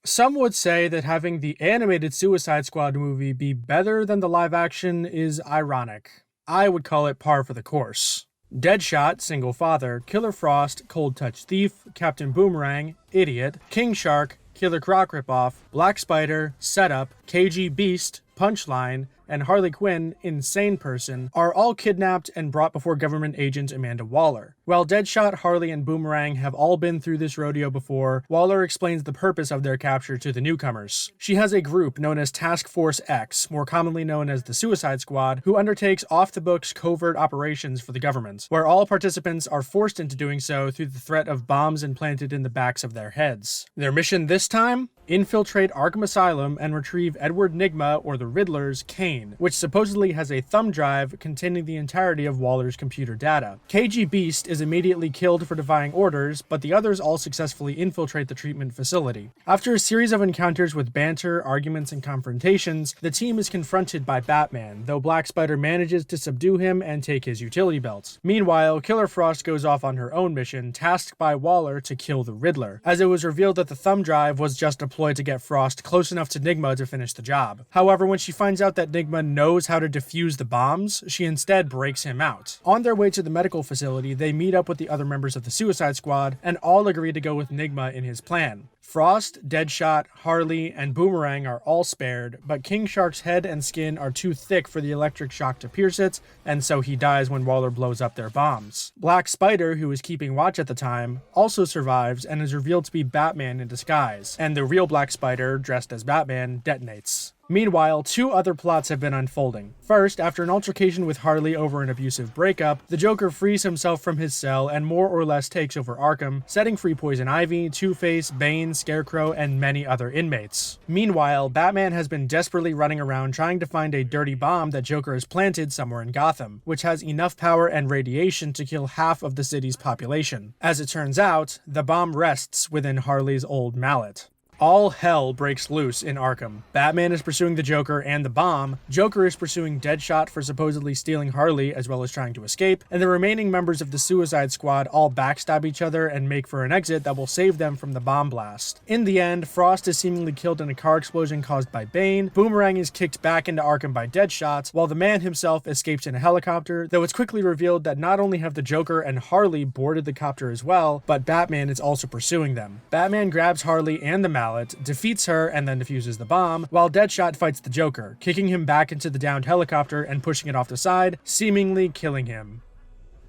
Some would say that having the animated Suicide Squad movie be better than the live action is ironic. I would call it par for the course. Deadshot, Single Father, Killer Frost, Cold Touch Thief, Captain Boomerang, Idiot, King Shark, Killer Croc Ripoff, Black Spider, Setup, KG Beast, Punchline, and Harley Quinn, Insane Person, are all kidnapped and brought before government agent Amanda Waller. While Deadshot, Harley, and Boomerang have all been through this rodeo before, Waller explains the purpose of their capture to the newcomers. She has a group known as Task Force X, more commonly known as the Suicide Squad, who undertakes off-the-books covert operations for the government, where all participants are forced into doing so through the threat of bombs implanted in the backs of their heads. Their mission this time? Infiltrate Arkham Asylum and retrieve Edward Nygma, or the Riddler's, cane, which supposedly has a thumb drive containing the entirety of Waller's computer data. KG Beast is immediately killed for defying orders, but the others all successfully infiltrate the treatment facility. After a series of encounters with banter, arguments, and confrontations, the team is confronted by Batman, though Black Spider manages to subdue him and take his utility belt. Meanwhile, Killer Frost goes off on her own mission, tasked by Waller to kill the Riddler, as it was revealed that the thumb drive was just a ploy to get Frost close enough to Nygma to finish the job. However, when she finds out that Nygma knows how to defuse the bombs, she instead breaks him out. On their way to the medical facility, they meet up with the other members of the Suicide Squad, and all agree to go with Nygma in his plan. Frost, Deadshot, Harley, and Boomerang are all spared, but King Shark's head and skin are too thick for the electric shock to pierce it, and so he dies when Waller blows up their bombs. Black Spider, who was keeping watch at the time, also survives and is revealed to be Batman in disguise, and the real Black Spider, dressed as Batman, detonates. Meanwhile, two other plots have been unfolding. First, after an altercation with Harley over an abusive breakup, the Joker frees himself from his cell and more or less takes over Arkham, setting free Poison Ivy, Two-Face, Bane, Scarecrow, and many other inmates. Meanwhile, Batman has been desperately running around trying to find a dirty bomb that Joker has planted somewhere in Gotham, which has enough power and radiation to kill half of the city's population. As it turns out, the bomb rests within Harley's old mallet. All hell breaks loose in Arkham. Batman is pursuing the Joker and the bomb, Joker is pursuing Deadshot for supposedly stealing Harley as well as trying to escape, and the remaining members of the Suicide Squad all backstab each other and make for an exit that will save them from the bomb blast. In the end, Frost is seemingly killed in a car explosion caused by Bane, Boomerang is kicked back into Arkham by Deadshot, while the man himself escapes in a helicopter, though it's quickly revealed that not only have the Joker and Harley boarded the copter as well, but Batman is also pursuing them. Batman grabs Harley and the mallet, defeats her, and then defuses the bomb, while Deadshot fights the Joker, kicking him back into the downed helicopter and pushing it off the side, seemingly killing him.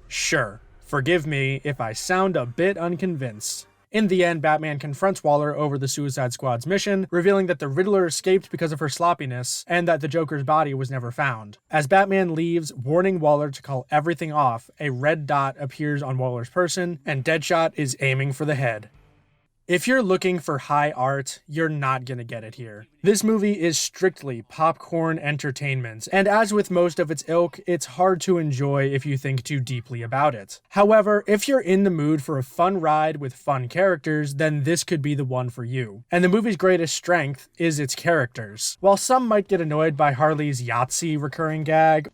Sure, forgive me if I sound a bit unconvinced. In the end, Batman confronts Waller over the Suicide Squad's mission, revealing that the Riddler escaped because of her sloppiness, and that the Joker's body was never found. As Batman leaves, warning Waller to call everything off, a red dot appears on Waller's person, and Deadshot is aiming for the head. If you're looking for high art, you're not gonna get it here. This movie is strictly popcorn entertainment, and as with most of its ilk, it's hard to enjoy if you think too deeply about it. However, if you're in the mood for a fun ride with fun characters, then this could be the one for you. And the movie's greatest strength is its characters. While some might get annoyed by Harley's Yahtzee recurring gag,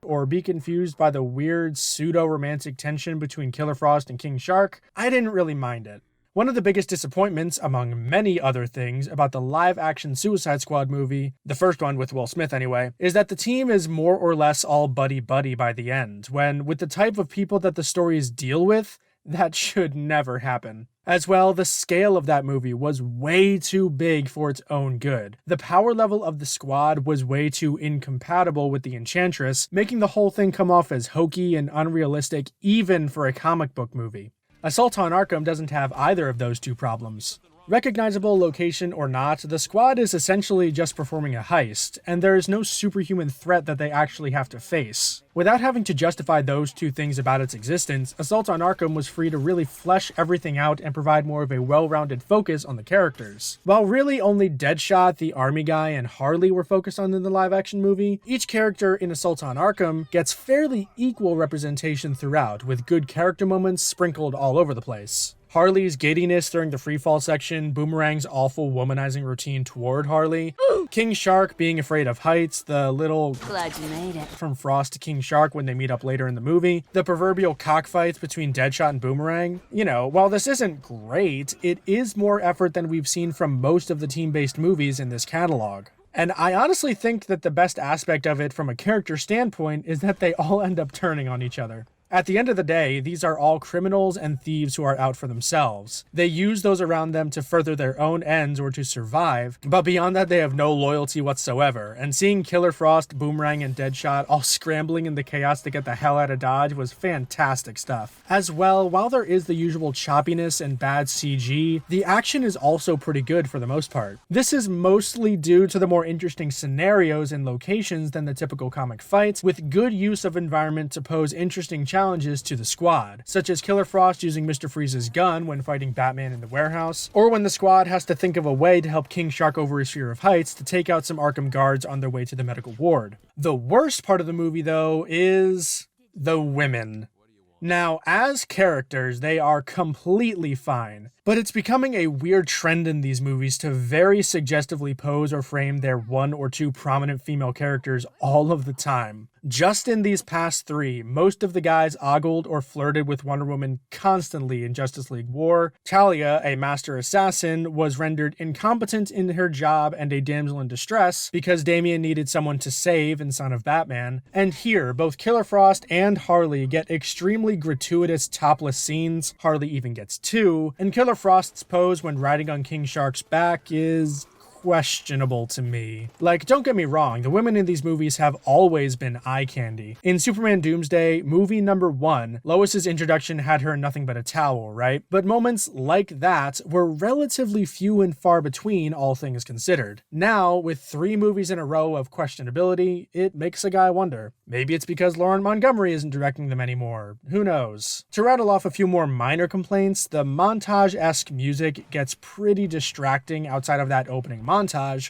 or be confused by the weird pseudo-romantic tension between Killer Frost and King Shark, I didn't really mind it. One of the biggest disappointments, among many other things, about the live-action Suicide Squad movie, the first one with Will Smith anyway, is that the team is more or less all buddy-buddy by the end, when, with the type of people that the stories deal with, that should never happen. As well, the scale of that movie was way too big for its own good. The power level of the squad was way too incompatible with the Enchantress, making the whole thing come off as hokey and unrealistic even for a comic book movie. Assault on Arkham doesn't have either of those two problems. Recognizable location or not, the squad is essentially just performing a heist, and there is no superhuman threat that they actually have to face. Without having to justify those two things about its existence, Assault on Arkham was free to really flesh everything out and provide more of a well-rounded focus on the characters. While really only Deadshot, the army guy, and Harley were focused on in the live-action movie, each character in Assault on Arkham gets fairly equal representation throughout, with good character moments sprinkled all over the place. Harley's giddiness during the freefall section, Boomerang's awful womanizing routine toward Harley, King Shark being afraid of heights, the little glad you made it from Frost to King Shark when they meet up later in the movie, the proverbial cockfights between Deadshot and Boomerang. You know, while this isn't great, it is more effort than we've seen from most of the team-based movies in this catalog. And I honestly think that the best aspect of it from a character standpoint is that they all end up turning on each other. At the end of the day, these are all criminals and thieves who are out for themselves. They use those around them to further their own ends or to survive, but beyond that they have no loyalty whatsoever, and seeing Killer Frost, Boomerang, and Deadshot all scrambling in the chaos to get the hell out of Dodge was fantastic stuff. As well, while there is the usual choppiness and bad CG, the action is also pretty good for the most part. This is mostly due to the more interesting scenarios and locations than the typical comic fights, with good use of environment to pose interesting challenges to the squad, such as Killer Frost using Mr. Freeze's gun when fighting Batman in the warehouse, or when the squad has to think of a way to help King Shark over his fear of heights to take out some Arkham guards on their way to the medical ward. The worst part of the movie, though, is the women. Now, as characters, they are completely fine, but it's becoming a weird trend in these movies to very suggestively pose or frame their one or two prominent female characters all of the time. Just in these past three, most of the guys ogled or flirted with Wonder Woman constantly in Justice League War. Talia, a master assassin, was rendered incompetent in her job and a damsel in distress because Damian needed someone to save in Son of Batman. And here, both Killer Frost and Harley get extremely gratuitous topless scenes. Harley even gets two, and Killer Frost's pose when riding on King Shark's back is questionable to me. Like, don't get me wrong, the women in these movies have always been eye candy. In Superman Doomsday, movie number 1, Lois's introduction had her in nothing but a towel, right? But moments like that were relatively few and far between, all things considered. Now, with 3 movies in a row of questionability, it makes a guy wonder. Maybe it's because Lauren Montgomery isn't directing them anymore. Who knows? To rattle off a few more minor complaints, the montage-esque music gets pretty distracting outside of that opening montage.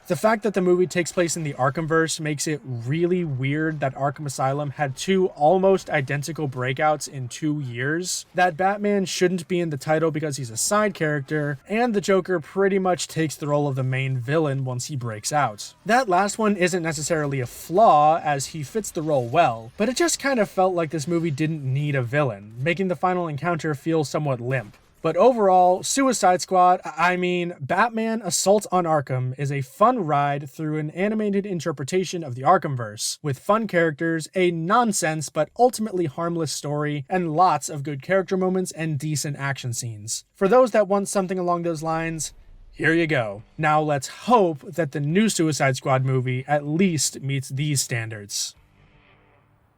The fact that the movie takes place in the Arkhamverse makes it really weird that Arkham Asylum had 2 almost identical breakouts in 2 years, that Batman shouldn't be in the title because he's a side character, and the Joker pretty much takes the role of the main villain once he breaks out. That last one isn't necessarily a flaw, as he fits the role well, but it just kind of felt like this movie didn't need a villain, making the final encounter feel somewhat limp. But overall, Suicide Squad, Batman Assault on Arkham is a fun ride through an animated interpretation of the Arkhamverse, with fun characters, a nonsense but ultimately harmless story, and lots of good character moments and decent action scenes. For those that want something along those lines, here you go. Now let's hope that the new Suicide Squad movie at least meets these standards.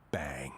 Bang.